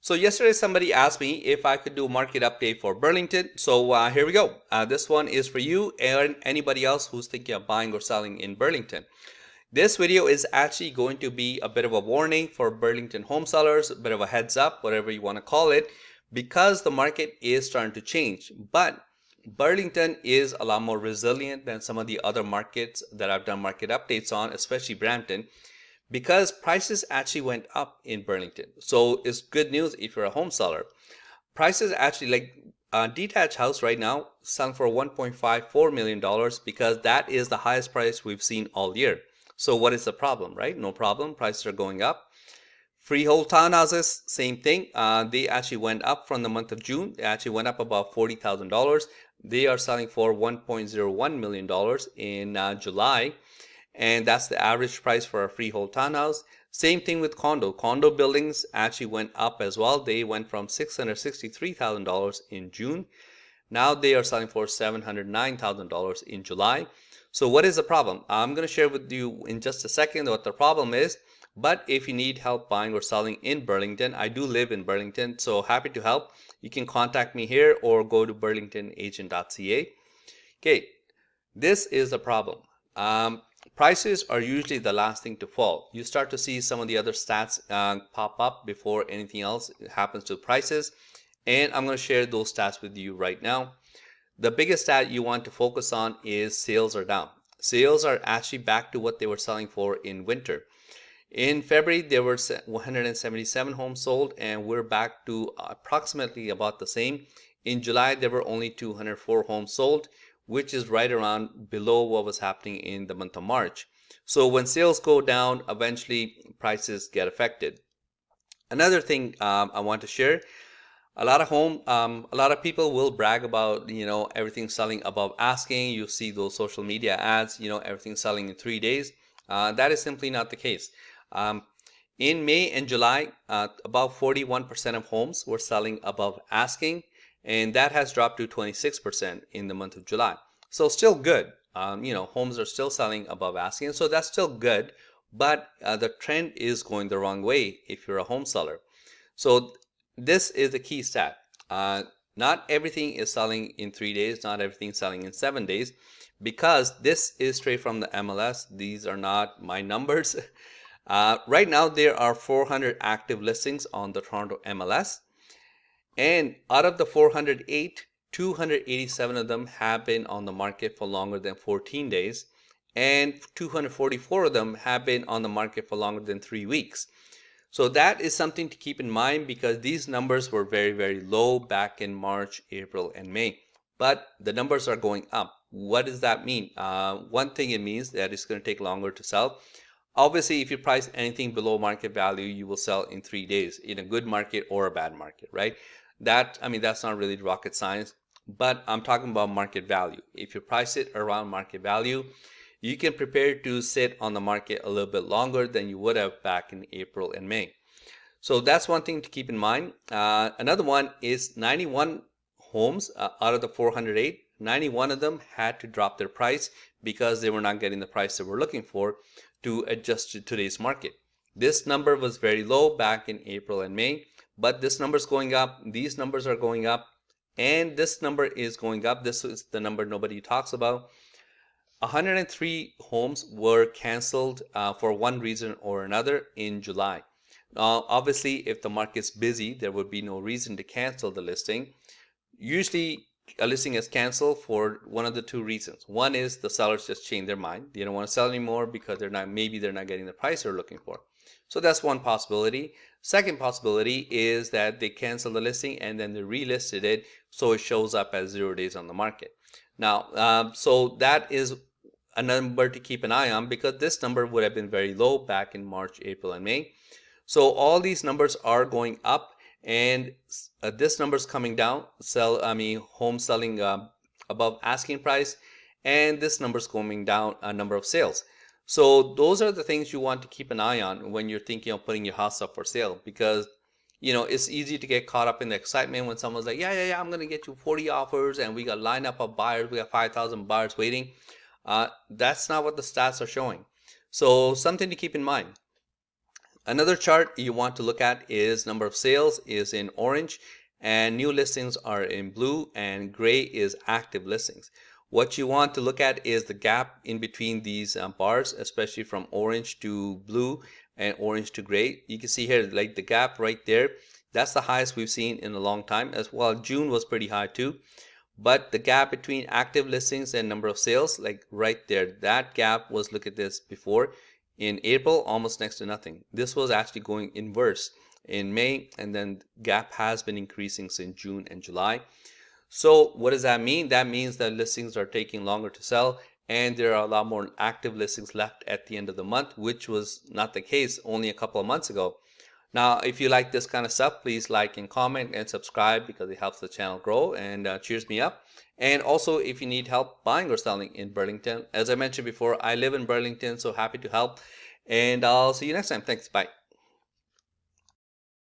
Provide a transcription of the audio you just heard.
So yesterday somebody asked me if I could do a market update for Burlington. So here we go. This one is for you and anybody else who's thinking of buying or selling in Burlington. This video is actually going to be a bit of a warning for Burlington home sellers, a bit of a heads up, whatever you want to call it, because the market is starting to change. But Burlington is a lot more resilient than some of the other markets that I've done market updates on, especially Brampton, because prices actually went up in Burlington. So it's good news if you're a home seller. Prices actually, like a detached house right now selling for $1.54 million because that is the highest price we've seen all year. So what is the problem, right? No problem. Prices are going up. Freehold townhouses, same thing. They actually went up from the month of June. They actually went up about $40,000. They are selling for $1.01 million in July. And that's the average price for a freehold townhouse. Same thing with condo buildings actually went up as well. They went from $663,000 in June. Now they are selling for $709,000 in July. So what is the problem? I'm going to share with you in just a second what the problem is. But if you need help buying or selling in Burlington, I do live in Burlington, so happy to help. You can contact me here or go to burlingtonagent.ca. Okay, this is the problem. Prices are usually the last thing to fall. You start to see some of the other stats pop up before anything else happens to prices. And I'm going to share those stats with you right now. The biggest stat you want to focus on is sales are down. Sales are actually back to what they were selling for in winter. In February, there were 177 homes sold, and we're back to approximately about the same. In July, there were only 204 homes sold, which is right around below what was happening in the month of March. So when sales go down, eventually prices get affected. Another thing I want to share, a lot of people will brag about, everything selling above asking. You see those social media ads, everything selling in 3 days. That is simply not the case. In May and July, about 41% of homes were selling above asking, and that has dropped to 26% in the month of July. So still good. Homes are still selling above asking, so that's still good, but the trend is going the wrong way if you're a home seller. So this is the key stat. Not everything is selling in 3 days, not everything is selling in 7 days, because this is straight from the MLS. These are not my numbers. Right now, there are 400 active listings on the Toronto MLS. And out of the 408, 287 of them have been on the market for longer than 14 days. And 244 of them have been on the market for longer than 3 weeks. So that is something to keep in mind because these numbers were very, very low back in March, April, and May. But the numbers are going up. What does that mean? One thing it means that it's going to take longer to sell. Obviously, if you price anything below market value, you will sell in 3 days in a good market or a bad market, right? That's not really rocket science, but I'm talking about market value. If you price it around market value, you can prepare to sit on the market a little bit longer than you would have back in April and May. So that's one thing to keep in mind. Another one is 91 homes out of the 408, 91 of them had to drop their price because they were not getting the price they were looking for to adjust to today's market. This number was very low back in April and May, but this number is going up. These numbers are going up, and this number is going up. This is the number nobody talks about. 103 homes were canceled for one reason or another in July. Now, obviously, if the market's busy, there would be no reason to cancel the listing. Usually, a listing is canceled for one of the two reasons. One is the sellers just change their mind. They don't want to sell anymore because maybe they're not getting the price they're looking for. So that's one possibility. Second possibility is that they cancel the listing and then they relisted it so it shows up as 0 days on the market. Now, so that is a number to keep an eye on because this number would have been very low back in March, April, and May. So all these numbers are going up, and this number is coming down. Home selling above asking price, and this number is coming down. Number of sales. So those are the things you want to keep an eye on when you're thinking of putting your house up for sale, because it's easy to get caught up in the excitement when someone's like, yeah, I'm gonna get you 40 offers, and we got a lineup of buyers. We got 5,000 buyers waiting. That's not what the stats are showing. So something to keep in mind. Another chart you want to look at is number of sales is in orange, and new listings are in blue, and gray is active listings. What you want to look at is the gap in between these bars, especially from orange to blue and orange to gray. You can see here, like the gap right there, that's the highest we've seen in a long time. As well, June was pretty high too. But the gap between active listings and number of sales, like right there, that gap was, look at this, before in April, almost next to nothing. This was actually going inverse in May, and then gap has been increasing since June and July. So what does that mean? That means that listings are taking longer to sell, and there are a lot more active listings left at the end of the month, which was not the case only a couple of months ago. Now, if you like this kind of stuff, please like and comment and subscribe, because it helps the channel grow and cheers me up. And also, if you need help buying or selling in Burlington, as I mentioned before, I live in Burlington, so happy to help. And I'll see you next time. Thanks. Bye.